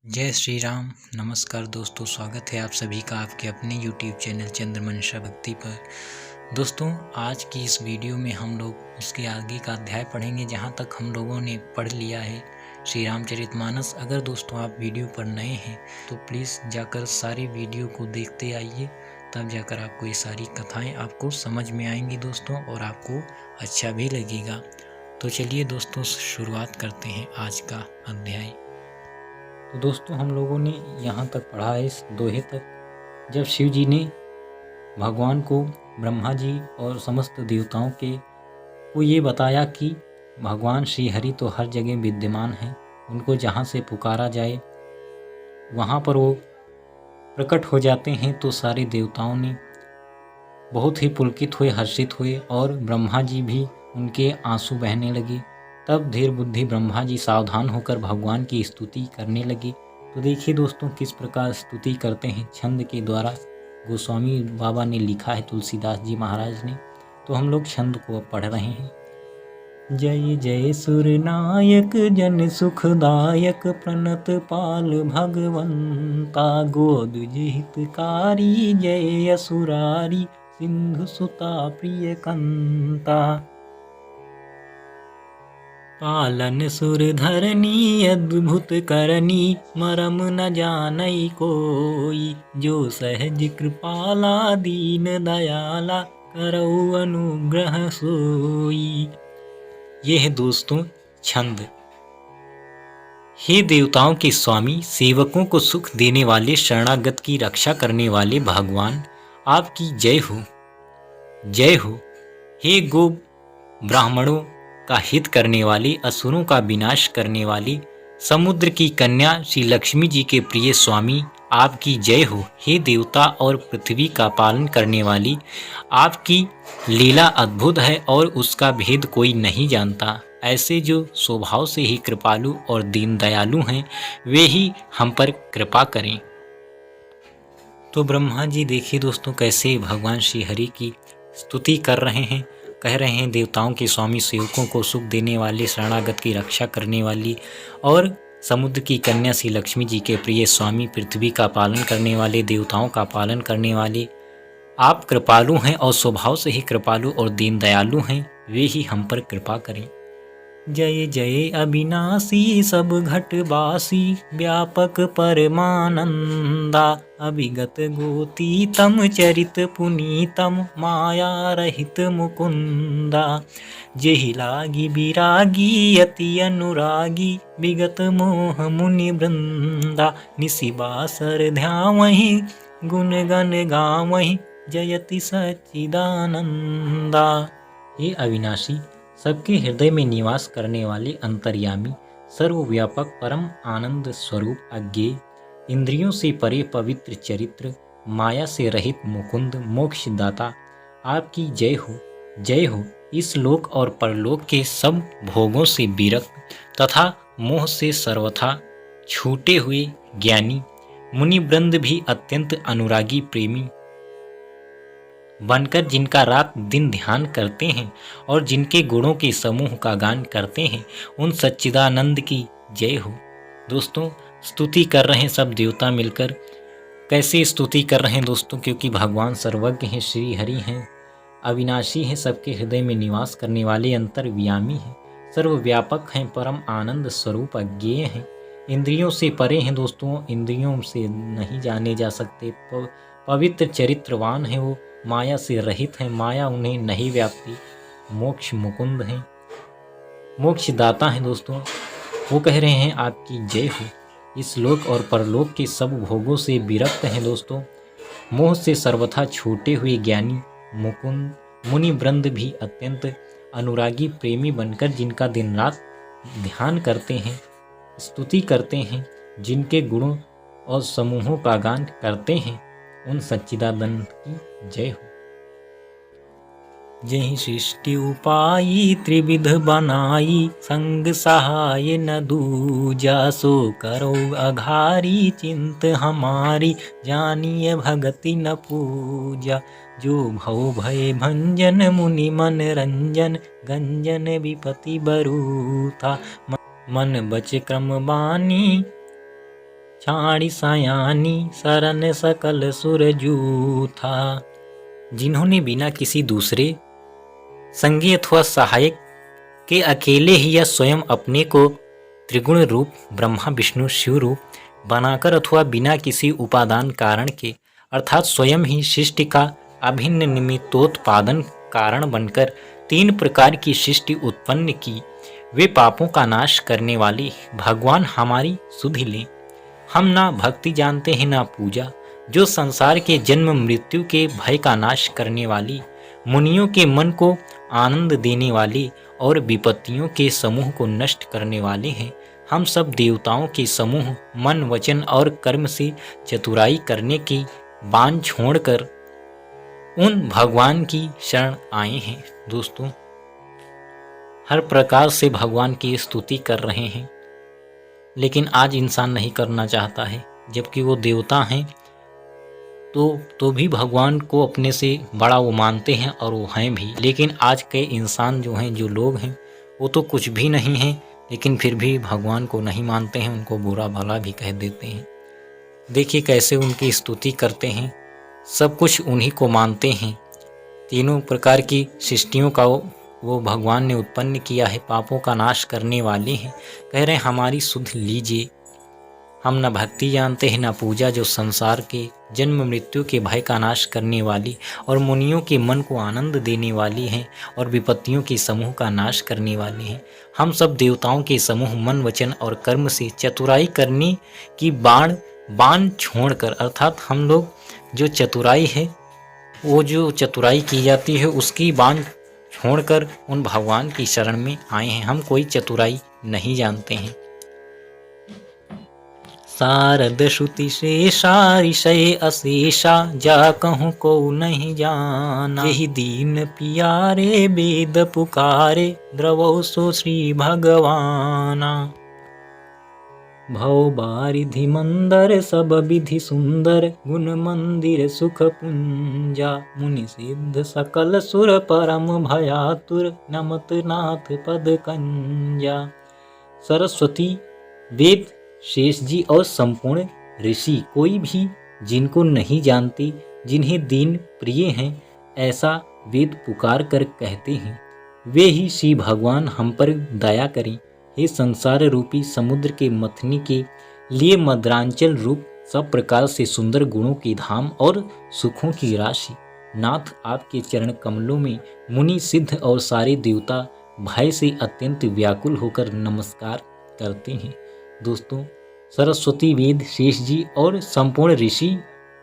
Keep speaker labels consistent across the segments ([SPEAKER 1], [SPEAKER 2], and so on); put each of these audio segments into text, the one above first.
[SPEAKER 1] जय श्री राम। नमस्कार दोस्तों, स्वागत है आप सभी का आपके अपने YouTube चैनल चंद्रमंशा भक्ति पर। दोस्तों, आज की इस वीडियो में हम लोग उसके आगे का अध्याय पढ़ेंगे जहाँ तक हम लोगों ने पढ़ लिया है श्री रामचरितमानस। अगर दोस्तों आप वीडियो पर नए हैं तो प्लीज़ जाकर सारी वीडियो को देखते आइए, तब जाकर आपको ये सारी कथाएँ आपको समझ में आएंगी दोस्तों, और आपको अच्छा भी लगेगा। तो चलिए दोस्तों, शुरुआत करते हैं आज का अध्याय। तो दोस्तों, हम लोगों ने यहाँ तक पढ़ा है इस दोहे तक, जब शिव जी ने भगवान को, ब्रह्मा जी और समस्त देवताओं को ये बताया कि भगवान श्री हरि तो हर जगह विद्यमान हैं, उनको जहाँ से पुकारा जाए वहाँ पर वो प्रकट हो जाते हैं। तो सारे देवताओं ने बहुत ही पुलकित हुए, हर्षित हुए, और ब्रह्मा जी भी उनके आंसू बहने लगे। तब धीर बुद्धि ब्रह्मा जी सावधान होकर भगवान की स्तुति करने लगे। तो देखिए दोस्तों, किस प्रकार स्तुति करते हैं छंद के द्वारा। गोस्वामी बाबा ने लिखा है, तुलसीदास जी महाराज ने। तो हम लोग छंद को अब पढ़ रहे हैं। जय जय सुरनायक जन सुखदायक प्रणत पाल भगवंता, गोद जिहितकारी जय असुरारी सिंधु सुता प्रिय कंता। पालन सुर धरनी अद्भुत करनी, मरम न जानई कोई, जो सहज कृपाला दीन दयाला, करऊ अनुग्रह सोई। ये है दोस्तों छंद। हे देवताओं के स्वामी, सेवकों को सुख देने वाले, शरणागत की रक्षा करने वाले भगवान, आपकी जय हो, जय हो। हे गो ब्राह्मणों का हित करने वाले, असुरों का विनाश करने वाली, समुद्र की कन्या श्री लक्ष्मी जी के प्रिय स्वामी, आपकी जय हो। हे देवता और पृथ्वी का पालन करने वाली, आपकी लीला अद्भुत है और उसका भेद कोई नहीं जानता। ऐसे जो स्वभाव से ही कृपालु और दीन दयालु हैं, वे ही हम पर कृपा करें। तो ब्रह्मा जी देखिए दोस्तों, कैसे भगवान श्री हरि की स्तुति कर रहे हैं। कह रहे हैं, देवताओं के स्वामी, सेवकों को सुख देने वाले, शरणागत की रक्षा करने वाली, और समुद्र की कन्या श्री लक्ष्मी जी के प्रिय स्वामी, पृथ्वी का पालन करने वाले, देवताओं का पालन करने वाले, आप कृपालु हैं और स्वभाव से ही कृपालु और दीन दयालु हैं, वे ही हम पर कृपा करें। जय जय अविनाशी सब घटवासी, व्यापक परमानंदा, अभिगत गोतीतम चरित पुनीतम, माया रहित मुकुंदा। जेहि लागी विरागी अति अनुरागी, विगत मोह मुनि वृंदा, निशिबासर ध्यावहि गुण गण गावहि, जयति सच्चिदानंदा। हे अविनाशी, सबके हृदय में निवास करने वाले, अंतर्यामी, सर्वव्यापक, परम आनंद स्वरूप, अज्ञेय, इंद्रियों से परे पवित्र चरित्र, माया से रहित मुकुंद, मोक्षदाता, आपकी जय हो, जय हो। इस लोक और परलोक के सब भोगों से विरक्त तथा मोह से सर्वथा छूटे हुए ज्ञानी, मुनि वृंद भी अत्यंत अनुरागी प्रेमी बनकर, जिनका रात दिन ध्यान करते हैं और जिनके गुणों के समूह का गान करते हैं, उन सच्चिदानंद की जय हो। दोस्तों, स्तुति कर रहे हैं सब देवता मिलकर। कैसे स्तुति कर रहे हैं दोस्तों? क्योंकि भगवान सर्वज्ञ हैं, श्री हरि हैं, अविनाशी हैं, सबके हृदय में निवास करने वाले, अंतर्व्यामी हैं, सर्वव्यापक हैं, परम आनंद स्वरूप, अज्ञेय हैं, इंद्रियों से परे हैं दोस्तों, इंद्रियों से नहीं जाने जा सकते, पवित्र चरित्रवान है वो, माया से रहित है, माया उन्हें नहीं व्यापती, मोक्ष मुकुंद हैं, मोक्षदाता हैं दोस्तों। वो कह रहे हैं, आपकी जय हो। इस लोक और परलोक के सब भोगों से विरक्त हैं दोस्तों, मोह से सर्वथा छूटे हुए ज्ञानी, मुकुंद, मुनि वृंद भी अत्यंत अनुरागी प्रेमी बनकर, जिनका दिन रात ध्यान करते हैं, स्तुति करते हैं, जिनके गुणों और समूहों का गान करते हैं, उन सच्चिदानंद की जय हो। जय सृष्टि उपाई त्रिविध बनाई, संग सहाय न दूजा, सो करो अघारी चिंत हमारी, जानिए भगति न पूजा। जो भव भय भंजन मुनि मन रंजन, गंजन विपति बरूथा, मन बच क्रम बानी छाड़ी सयानी सरन सकल सुर जूथा। जिन्होंने बिना किसी दूसरे संगी अथवा सहायक के अकेले ही या स्वयं अपने को त्रिगुण रूप ब्रह्मा विष्णु शिव रूप बनाकर अथवा बिना किसी उपादान कारण के अर्थात स्वयं ही सृष्टि का अभिन्न निमित्तोत्पादन कारण बनकर 3 प्रकार की सृष्टि उत्पन्न की, वे पापों का नाश करने वाली भगवान हमारी सुधि लें। हम ना भक्ति जानते हैं ना पूजा, जो संसार के जन्म मृत्यु के भय का नाश करने वाली, मुनियों के मन को आनंद देने वाली और विपत्तियों के समूह को नष्ट करने वाले हैं। हम सब देवताओं के समूह मन वचन और कर्म से चतुराई करने की बाण छोड़कर उन भगवान की शरण आए हैं। दोस्तों, हर प्रकार से भगवान की स्तुति कर रहे हैं, लेकिन आज इंसान नहीं करना चाहता है, जबकि वो देवता हैं तो भी भगवान को अपने से बड़ा वो मानते हैं और वो हैं भी। लेकिन आज के इंसान जो हैं, जो लोग हैं, वो तो कुछ भी नहीं हैं, लेकिन फिर भी भगवान को नहीं मानते हैं, उनको बुरा भला भी कह देते हैं। देखिए कैसे उनकी स्तुति करते हैं, सब कुछ उन्हीं को मानते हैं। तीनों प्रकार की सृष्टियों का वो भगवान ने उत्पन्न किया है, पापों का नाश करने वाले हैं। कह रहे हैं हमारी सुध लीजिए, हम न भक्ति जानते हैं न पूजा, जो संसार के जन्म मृत्यु के भय का नाश करने वाली और मुनियों के मन को आनंद देने वाली हैं और विपत्तियों के समूह का नाश करने वाले हैं। हम सब देवताओं के समूह मन वचन और कर्म से चतुराई करने की बाण छोड़कर, अर्थात हम लोग जो चतुराई है, वो जो चतुराई की जाती है उसकी बाण छोड़कर उन भगवान की शरण में आए हैं। हम कोई चतुराई नहीं जानते हैं। शारद श्रुति शेषा ऋषय अशेषा, जा कहूँ को नहीं जाना। यही दीन पियारे वेद पुकारे, द्रवौ सो श्री भगवाना। भव बारिधि मंदर सब विधि सुंदर, गुण मंदिर सुख पुंजा। मुनि सिद्ध सकल सुर परम भयातुर, नमत नाथ पद कंजा। सरस्वती, वेद, शेष जी और संपूर्ण ऋषि कोई भी जिनको नहीं जानते, जिन्हें दीन प्रिय हैं, ऐसा वेद पुकार कर कहते हैं, वे ही श्री भगवान हम पर दया करें। हे संसार रूपी समुद्र के मथने के लिए मद्रांचल रूप सब प्रकार से सुंदर गुणों की धाम और सुखों की राशि, नाथ आपके चरण कमलों में मुनि सिद्ध और सारे देवता भय से अत्यंत व्याकुल होकर नमस्कार करते हैं। दोस्तों, सरस्वती, वेद, शेष जी और संपूर्ण ऋषि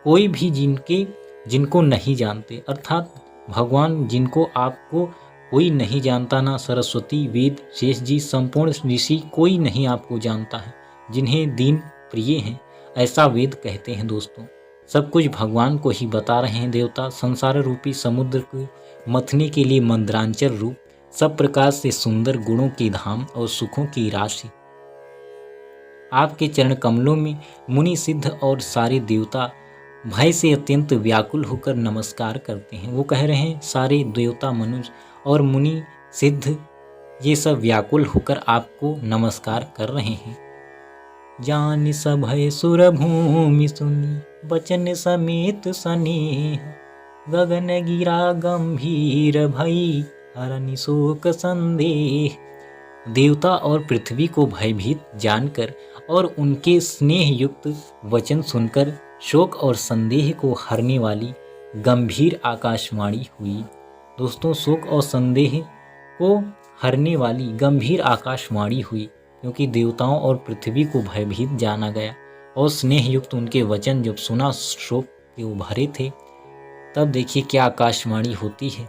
[SPEAKER 1] कोई भी जिनको नहीं जानते, अर्थात भगवान जिनको आपको कोई नहीं जानता, ना सरस्वती, वेद, शेष जी, संपूर्ण ऋषि कोई नहीं आपको जानता है, जिन्हें दीन प्रिय हैं, ऐसा वेद कहते हैं। दोस्तों, सब कुछ भगवान को ही बता रहे हैं देवता। संसार रूपी समुद्र को मथने के लिए मंद्रांचल रूप सब प्रकार से सुंदर गुणों की धाम और सुखों की राशि, आपके चरण कमलों में मुनि सिद्ध और सारे देवता भय से अत्यंत व्याकुल होकर नमस्कार करते हैं। वो कह रहे हैं सारे देवता, मनुष्य और मुनि सिद्ध ये सब व्याकुल होकर आपको नमस्कार कर रहे हैं। जान सभय सुर भूमि सुनी, बचन समेत स्नेह, गगन गिरा गंभीर भई, हरनि शोक संदेह। देवता और पृथ्वी को भयभीत जानकर और उनके स्नेह युक्त वचन सुनकर शोक और संदेह को हरने वाली गंभीर आकाशवाणी हुई। दोस्तों, शोक और संदेह को हरने वाली गंभीर आकाशवाणी हुई, क्योंकि देवताओं और पृथ्वी को भयभीत जाना गया और स्नेह युक्त उनके वचन जब सुना शोक के उभरे थे, तब देखिए क्या आकाशवाणी होती है।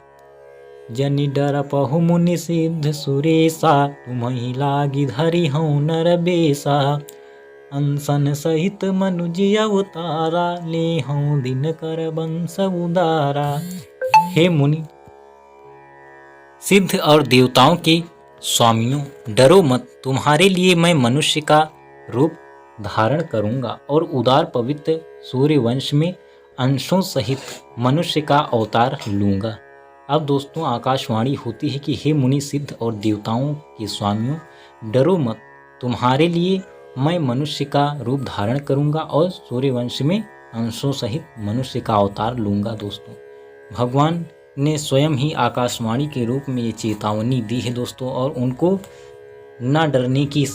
[SPEAKER 1] जनि डर पहु मुनि सिद्ध सुरेशा, तुम्हि लागी धरि हूँ नर बेसा। अंसन सहित मनुज अवतारा, ले हूँ दिन कर बंस उदारा। हे मुनि सिद्ध और देवताओं के स्वामियों, डरो मत, तुम्हारे लिए मैं मनुष्य का रूप धारण करूंगा और उदार पवित्र सूर्य वंश में अंशों सहित मनुष्य का अवतार लूंगा। अब दोस्तों, आकाशवाणी होती है कि हे मुनि सिद्ध और देवताओं के स्वामियों, डरो मत, तुम्हारे लिए मैं मनुष्य का रूप धारण करूंगा और सूर्यवंश में अंशों सहित मनुष्य का अवतार लूंगा। दोस्तों, भगवान ने स्वयं ही आकाशवाणी के रूप में ये चेतावनी दी है दोस्तों, और उनको ना डरने की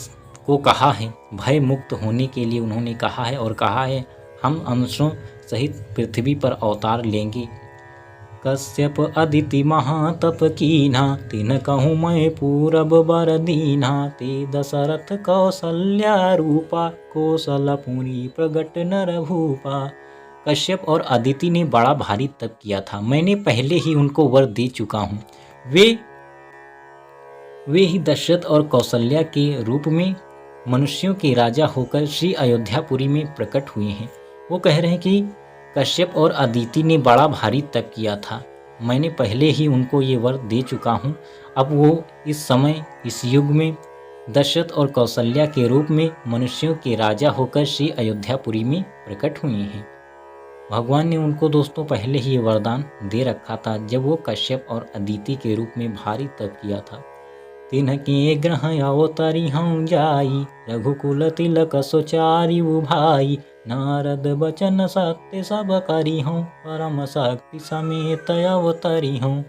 [SPEAKER 1] को कहा है, भय मुक्त होने के लिए उन्होंने कहा है, और कहा है हम अंशों सहित पृथ्वी पर अवतार लेंगे। कश्यप अदिति महातप कीन्हा, तिन कहूँ मैं पूरब बर दीन्हा, ते दशरथ कौशल्या रूपा, कौशलपुरी प्रगट नर भूपा। कश्यप और अदिति ने बड़ा भारी तप किया था, मैंने पहले ही उनको वर दे चुका हूँ। वे ही दशरथ और कौशल्या के रूप में मनुष्यों के राजा होकर श्री अयोध्यापुरी में प्रकट हुए हैं। वो कह रहे हैं कि कश्यप और अदिति ने बड़ा भारी तप किया था, मैंने पहले ही उनको ये वर दे चुका हूँ। अब वो इस समय इस युग में दशरथ और कौशल्या के रूप में मनुष्यों के राजा होकर श्री अयोध्यापुरी में प्रकट हुए हैं। भगवान ने उनको दोस्तों पहले ही ये वरदान दे रखा था जब वो कश्यप और अदिति के रूप में भारी तप किया था। तिन्हके ग्रह अवतरी हूँ जाई, रघुकुल तिलक सोचारी भाई, नारद बचन सत्य सब करी हूँ, परम शक्ति समेत अवतरी हूँ।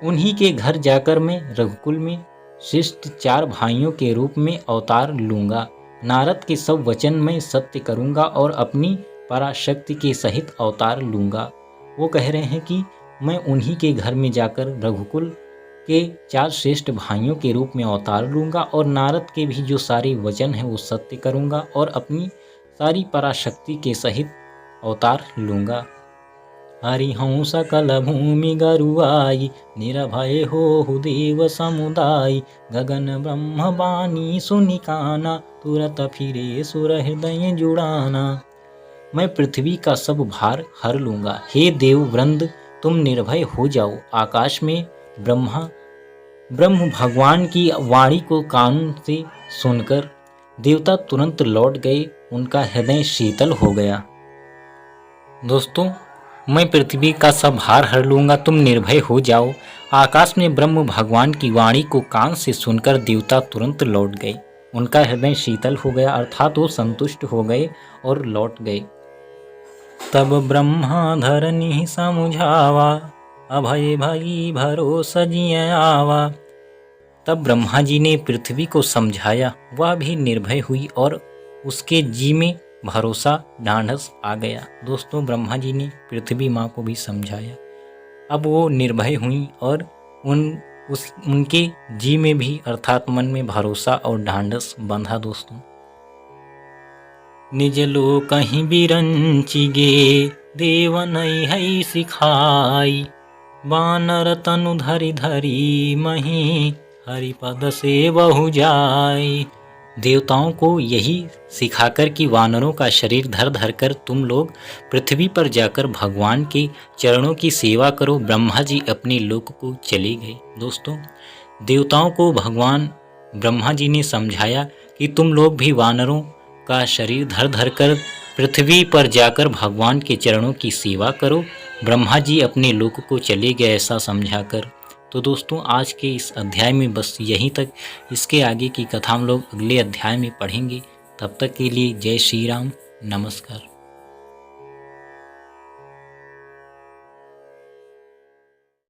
[SPEAKER 1] उन्हीं के घर जाकर मैं रघुकुल में श्रेष्ठ 4 भाइयों के रूप में अवतार लूंगा। नारद के सब वचन मैं सत्य करूंगा और अपनी पराशक्ति के सहित अवतार लूंगा। वो कह रहे हैं कि मैं उन्हीं के घर में जाकर रघुकुल के 4 श्रेष्ठ भाइयों के रूप में अवतार लूंगा और नारद के भी जो सारे वचन हैं वो सत्य करूंगा और अपनी सारी पराशक्ति के सहित अवतार लूंगा। हरिहंस सकल भूमि गरुआई, निरभय हो देव समुदाय, गगन ब्रह्म बानी सुनिकाना, तुरत फिरे सुर हृदय जुड़ाना। मैं पृथ्वी का सब भार हर लूंगा। हे देव वृंद, तुम निर्भय हो जाओ। आकाश में ब्रह्म भगवान की वाणी को कान से सुनकर देवता तुरंत लौट गए, उनका हृदय शीतल हो गया। दोस्तों, मैं पृथ्वी का सब भार हर लूंगा, तुम निर्भय हो जाओ। आकाश में ब्रह्म भगवान की वाणी को कान से सुनकर देवता तुरंत लौट गए, उनका हृदय शीतल हो गया, अर्थात वो संतुष्ट हो गए और लौट गए। तब ब्रह्मा धरनी समुझावा, अभय भई भरोसा जिय आवा। तब ब्रह्मा जी ने पृथ्वी को समझाया, वह भी निर्भय हुई और उसके जी में भरोसा ढांढस आ गया। दोस्तों, ब्रह्मा जी ने पृथ्वी माँ को भी समझाया, अब वो निर्भय हुई और उनके जी में भी अर्थात मन में भरोसा और ढांढस बंधा। दोस्तों, निज लो कहीं बिरंची गे, देव नहीं है सिखाई, बानर तनु धरि धरि मही, हरिपद से बहु जाई। देवताओं को यही सिखाकर कि वानरों का शरीर धर धर कर तुम लोग पृथ्वी पर जाकर भगवान के चरणों की सेवा करो, ब्रह्मा जी अपने लोक को चले गए। दोस्तों, देवताओं को भगवान ब्रह्मा जी ने समझाया कि तुम लोग भी वानरों का शरीर धर धर कर पृथ्वी पर जाकर भगवान के चरणों की सेवा करो, ब्रह्मा जी अपने लोक को चले गए, ऐसा समझाकर। तो दोस्तों, आज के इस अध्याय में बस यहीं तक। इसके आगे की कथा हम लोग अगले अध्याय में पढ़ेंगे। तब तक के लिए जय श्री राम, नमस्कार।